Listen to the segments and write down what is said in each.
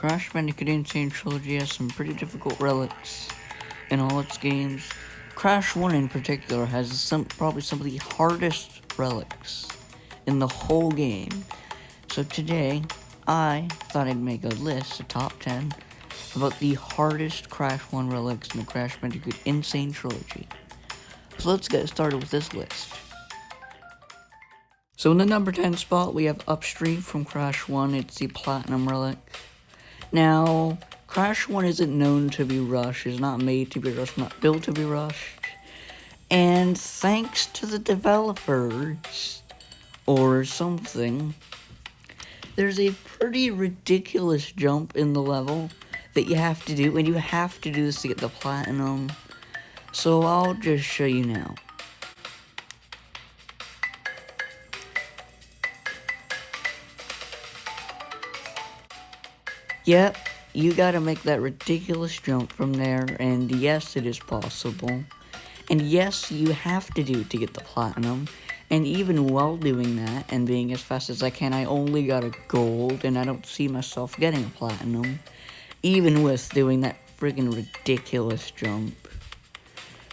Crash Bandicoot Insane Trilogy has some pretty difficult relics in all its games. Crash 1 in particular has probably some of the hardest relics in the whole game. So today, I thought I'd make a list, a top 10, about the hardest Crash 1 relics in the Crash Bandicoot Insane Trilogy. So let's get started with this list. So in the number 10 spot, we have UPSTREAM from Crash 1. It's the Platinum Relic. Now, Crash 1 isn't known to be rushed, it's not made to be rushed, not built to be rushed. And thanks to the developers, or something, there's a pretty ridiculous jump in the level that you have to do, and you have to do this to get the Platinum. So I'll just show you now. Yep, you gotta make that ridiculous jump from there, and yes, it is possible. And yes, you have to do it to get the Platinum. And even while doing that, and being as fast as I can, I only got a gold, and I don't see myself getting a Platinum. Even with doing that friggin' ridiculous jump.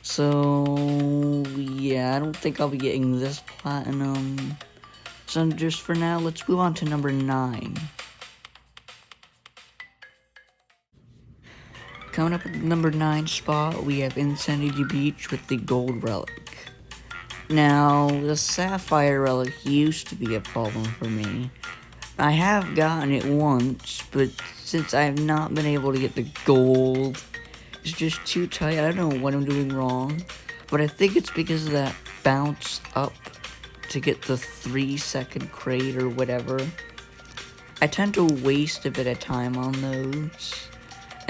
So, yeah, I don't think I'll be getting this Platinum. So just for now, let's move on to number 9. Coming up at the number 9 spot, we have Insanity Beach with the Gold Relic. Now, the Sapphire Relic used to be a problem for me. I have gotten it once, but since I have not been able to get the gold, it's just too tight. I don't know what I'm doing wrong, but I think it's because of that bounce up to get the 3-second crate or whatever. I tend to waste a bit of time on those.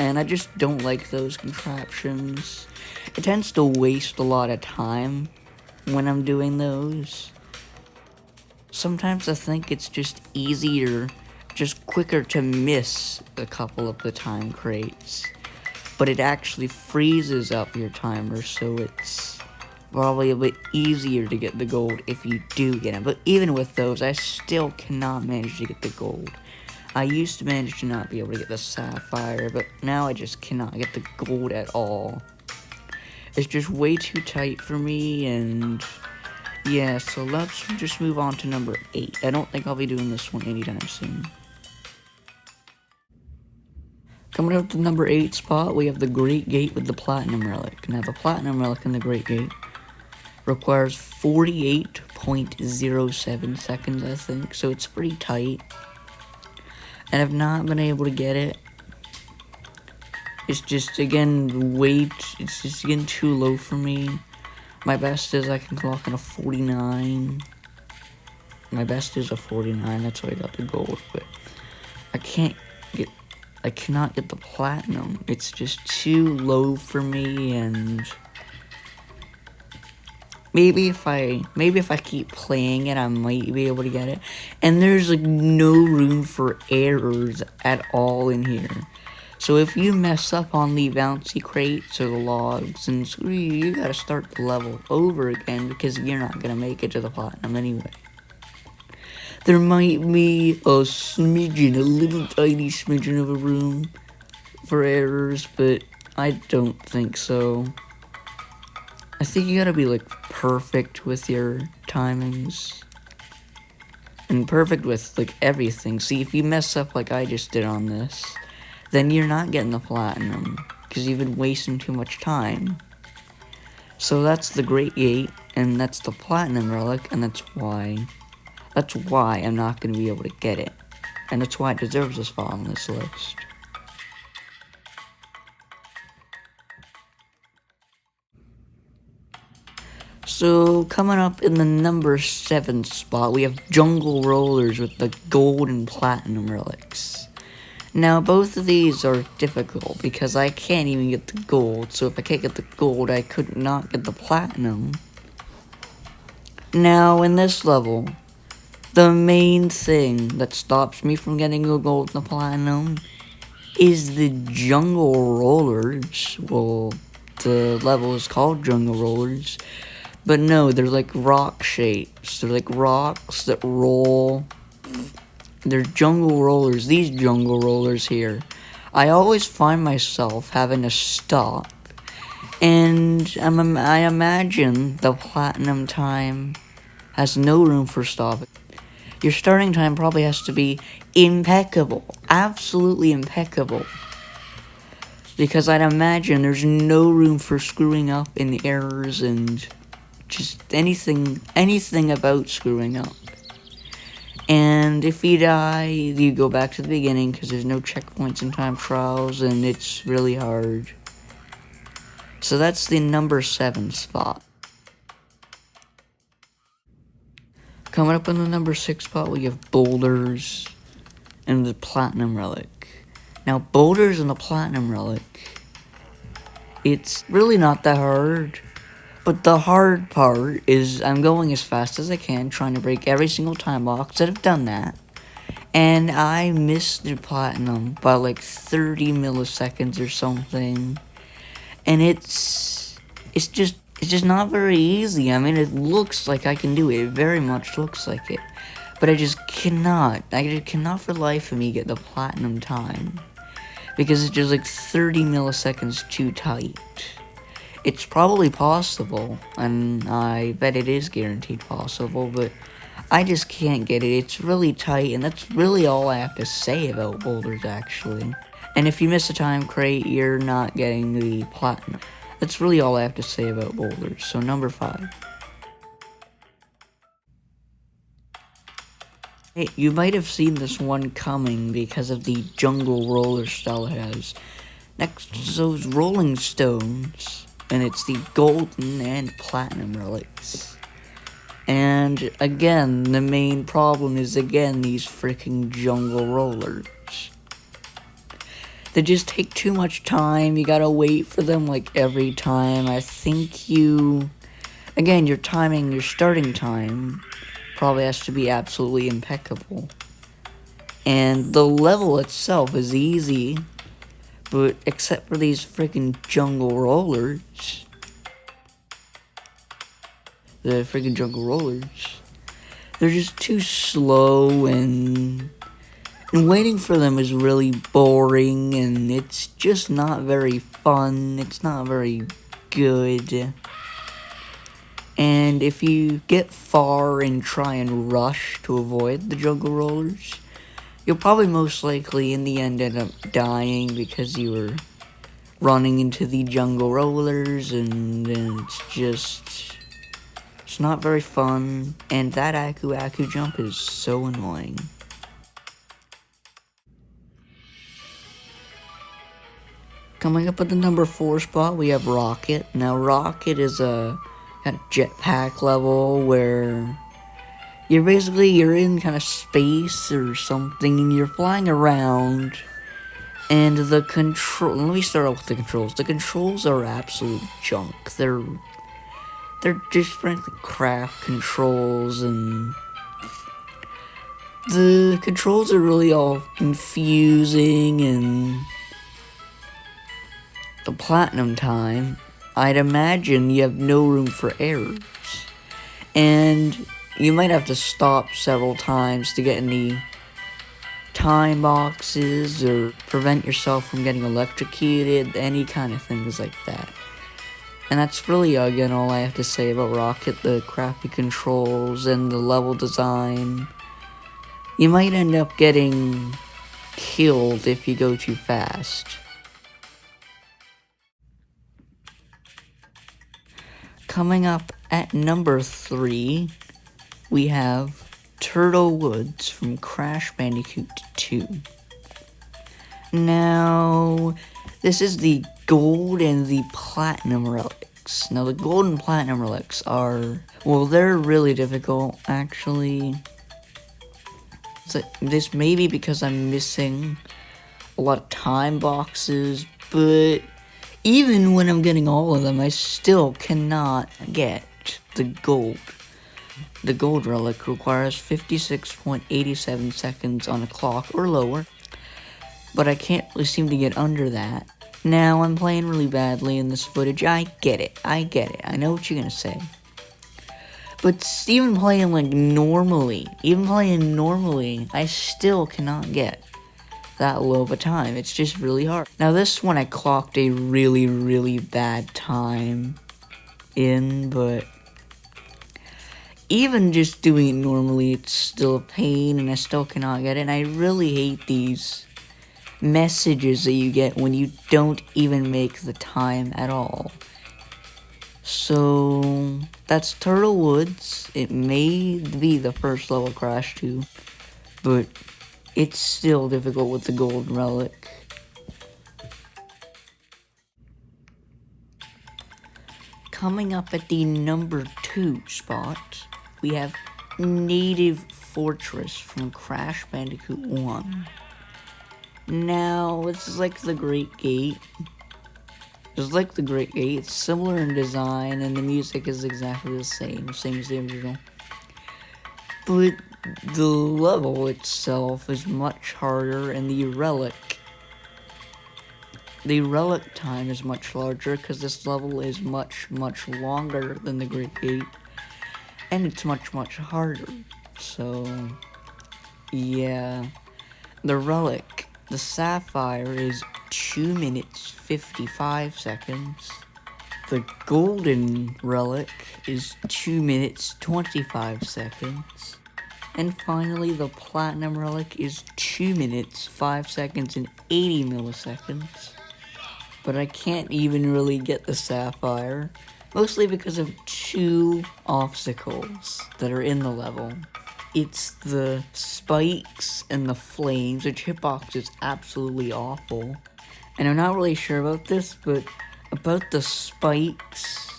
And I just don't like those contraptions. It tends to waste a lot of time when I'm doing those. Sometimes I think it's just easier, just quicker to miss a couple of the time crates. But it actually freezes up your timer, so it's probably a bit easier to get the gold if you do get it. But even with those, I still cannot manage to get the gold. I used to manage to not be able to get the Sapphire, but now I just cannot get the gold at all. It's just way too tight for me, and yeah, so let's just move on to number 8. I don't think I'll be doing this one anytime soon. Coming up to the number 8 spot, we have the Great Gate with the Platinum Relic. Now, the Platinum Relic in the Great Gate requires 48.07 seconds, I think, so it's pretty tight. And I've not been able to get it. It's just, again, it's just again too low for me. My best is I can clock in a 49. My best is a 49, that's why I got the gold, but I cannot get the Platinum. It's just too low for me, and Maybe if I keep playing it, I might be able to get it. And there's like no room for errors at all in here. So if you mess up on the bouncy crates or the logs, and screw you, you gotta start the level over again because you're not gonna make it to the Platinum anyway. There might be a little tiny smidgen of a room for errors, but I don't think so. I think you gotta be, like, perfect with your timings. And perfect with, like, everything. See, if you mess up like I just did on this, then you're not getting the Platinum, because you've been wasting too much time. So that's the Great Gate, and that's the Platinum Relic, and that's why I'm not gonna be able to get it. And that's why it deserves a spot on this list. So, coming up in the number 7 spot, we have Jungle Rollers with the Gold and Platinum Relics. Now, both of these are difficult because I can't even get the gold, so if I can't get the gold, I could not get the Platinum. Now, in this level, the main thing that stops me from getting the gold and the Platinum is the Jungle Rollers. Well, the level is called Jungle Rollers. But no, they're like rock shapes. They're like rocks that roll They're jungle rollers. These jungle rollers here. I always find myself having to stop. And I imagine the platinum time has no room for stopping. Your starting time probably has to be impeccable. Absolutely impeccable. Because I'd imagine there's no room for screwing up in errors and just anything about screwing up. And if you die, you go back to the beginning because there's no checkpoints in time trials and it's really hard. So that's the number 7 spot. Coming up in the number 6 spot, we have Boulders and the Platinum Relic. Now, Boulders and the Platinum Relic, it's really not that hard. But the hard part is I'm going as fast as I can, trying to break every single time box that I've done that. And I missed the platinum by like 30 milliseconds or something. And it's just not very easy. I mean, it looks like I can do it. It very much looks like it. But I just cannot. I just cannot for the life of me get the platinum time. Because it's just like 30 milliseconds too tight. It's probably possible, and I bet it is guaranteed possible, but I just can't get it. It's really tight, and that's really all I have to say about Boulders, actually. And if you miss a time crate, you're not getting the platinum. That's really all I have to say about Boulders. So number 5. Hey, you might have seen this one coming because of the jungle roller style it has. Next to those Rolling Stones. And it's the golden and platinum relics. And again, the main problem is again these freaking jungle rollers. They just take too much time. You gotta wait for them like every time. I think again, your starting time probably has to be absolutely impeccable. And the level itself is easy. But except for these freaking jungle rollers, they're just too slow, and waiting for them is really boring, and it's just not very fun. It's not very good. And if you get far and try and rush to avoid the jungle rollers, you'll probably most likely in the end end up dying because you were running into the jungle rollers, and it's not very fun, and that Aku jump is so annoying. Coming up at the number 4 spot, we have Rocket. Now, Rocket is a kind of jetpack level where you're in kind of space or something, and you're flying around, and let me start off with the controls. The controls are absolute junk. They're just frankly crap controls, and the controls are really all confusing, and the platinum time, I'd imagine you have no room for errors, and you might have to stop several times to get in the time boxes or prevent yourself from getting electrocuted, any kind of things like that. And that's really, again, all I have to say about Rocket, the crappy controls and the level design. You might end up getting killed if you go too fast. Coming up at number 3, we have Turtle Woods from Crash Bandicoot 2. Now, this is the gold and the platinum relics. Now, the gold and platinum relics are, well, they're really difficult, actually. So this may be because I'm missing a lot of time boxes, but even when I'm getting all of them, I still cannot get the gold. The gold relic requires 56.87 seconds on a clock or lower, but I can't really seem to get under that. Now, I'm playing really badly in this footage. I get it. I know what you're gonna say. But even playing normally, I still cannot get that low of a time. It's just really hard. Now this one I clocked a really bad time in, but even just doing it normally, it's still a pain, and I still cannot get it. And I really hate these messages that you get when you don't even make the time at all. So that's Turtle Woods. It may be the first level Crash 2, but it's still difficult with the Golden Relic. Coming up at the number 2 spot, we have Native Fortress from Crash Bandicoot 1. Now, it's like the Great Gate. It's similar in design, and the music is exactly the same as the original. But the level itself is much harder, and the relic time is much larger, because this level is much longer than the Great Gate, and it's much harder. So, yeah. The relic, the Sapphire, is 2 minutes 55 seconds. The Golden Relic is 2 minutes 25 seconds. And finally, the Platinum Relic is 2 minutes 5 seconds and 80 milliseconds. But I can't even really get the Sapphire, mostly because of 2 obstacles that are in the level. It's the spikes and the flames, which Hitbox is absolutely awful. And I'm not really sure about this, but about the spikes,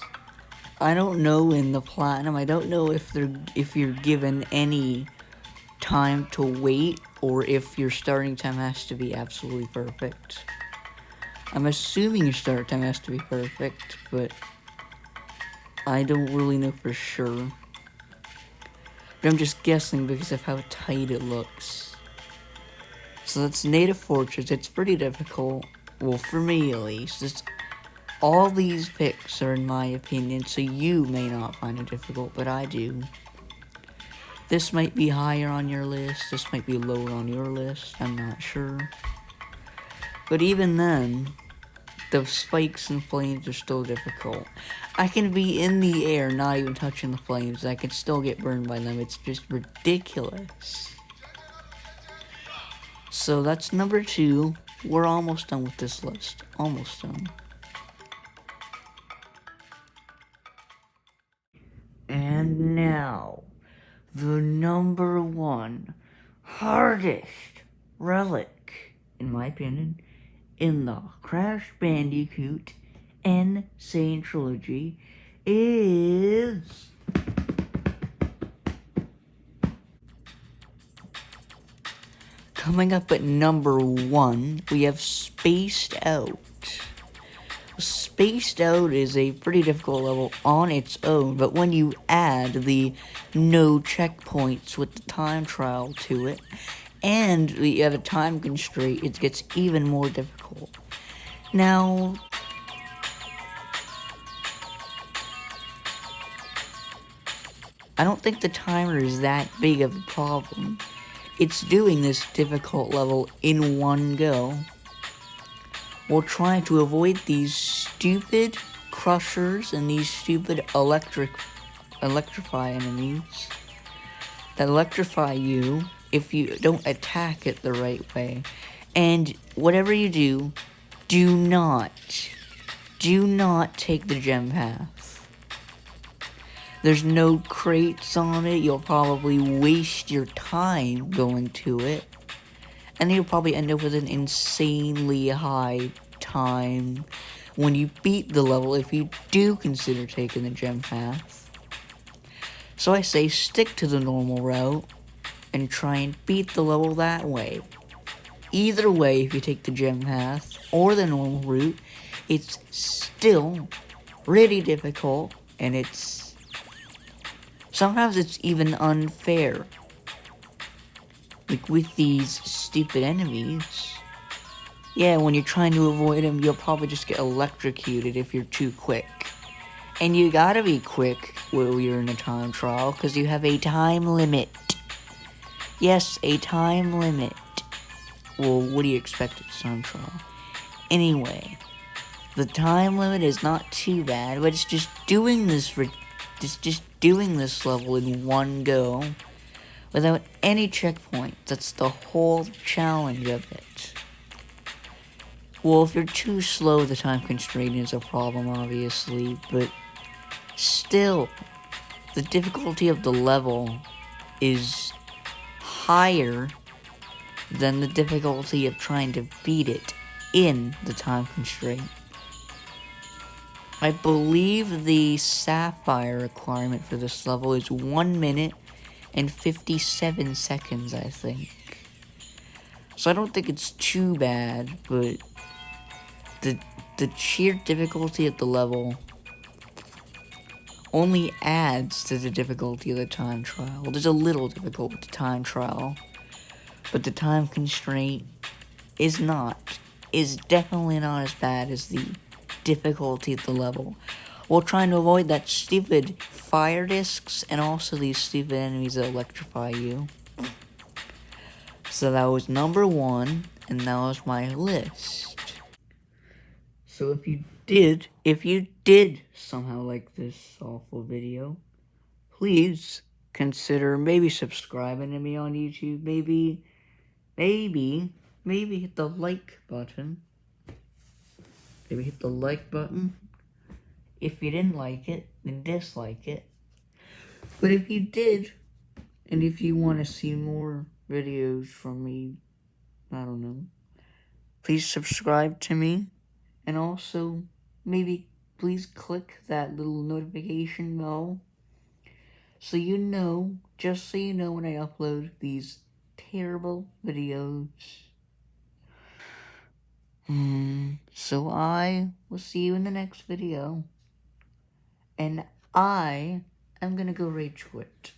I don't know in the Platinum, I don't know if you're given any time to wait, or if your starting time has to be absolutely perfect. I'm assuming your start time has to be perfect, but I don't really know for sure. But I'm just guessing because of how tight it looks. So that's Native Fortress. It's pretty difficult. Well, for me at least. All these picks are in my opinion, so you may not find it difficult, but I do. This might be higher on your list. This might be lower on your list. I'm not sure. But even then, the spikes and flames are still difficult. I can be in the air, not even touching the flames. I can still get burned by them. It's just ridiculous. So that's number 2. We're almost done with this list. Almost done. And now, the number 1 hardest relic, in my opinion, in the Crash Bandicoot Insane Trilogy is coming up at number 1, we have Spaced Out. Spaced Out is a pretty difficult level on its own, but when you add the no checkpoints with the time trial to it, and you have a time constraint, it gets even more difficult. Now, I don't think the timer is that big of a problem. It's doing this difficult level in one go, while trying to avoid these stupid crushers and these stupid electrify enemies that electrify you if you don't attack it the right way. And whatever you do, do not take the gem path. There's no crates on it. You'll probably waste your time going to it, and you'll probably end up with an insanely high time when you beat the level if you do consider taking the gem path. So I say stick to the normal route and try and beat the level that way. Either way, if you take the gem path or the normal route, it's still really difficult, and sometimes it's even unfair. Like with these stupid enemies. Yeah, when you're trying to avoid them, you'll probably just get electrocuted if you're too quick. And you gotta be quick, while you're in a time trial, because you have a time limit. Yes, a time limit. Well, what do you expect at a time trial? Anyway, the time limit is not too bad, but it's just doing this doing this level in one go without any checkpoint. That's the whole challenge of it. Well, if you're too slow, the time constraint is a problem, obviously, but still, the difficulty of the level is higher than the difficulty of trying to beat it in the time constraint. I believe the SAPPHIRE requirement for this level is 1 minute and 57 seconds, I think. So I don't think it's too bad, but the sheer difficulty of the level only adds to the difficulty of the time trial. Well, there's a little difficult with the time trial, but the time constraint is definitely not as bad as the difficulty of the level. While trying to avoid that stupid fire discs and also these stupid enemies that electrify you. So that was number 1, and that was my list. So if you did somehow like this awful video, please consider maybe subscribing to me on YouTube, maybe hit the like button. Maybe hit the like button. If you didn't like it, then dislike it. But if you did, and if you want to see more videos from me, I don't know, please subscribe to me. And also, maybe please click that little notification bell so you know, just so you know when I upload these terrible videos. So I will see you in the next video. And I am gonna go rage quit.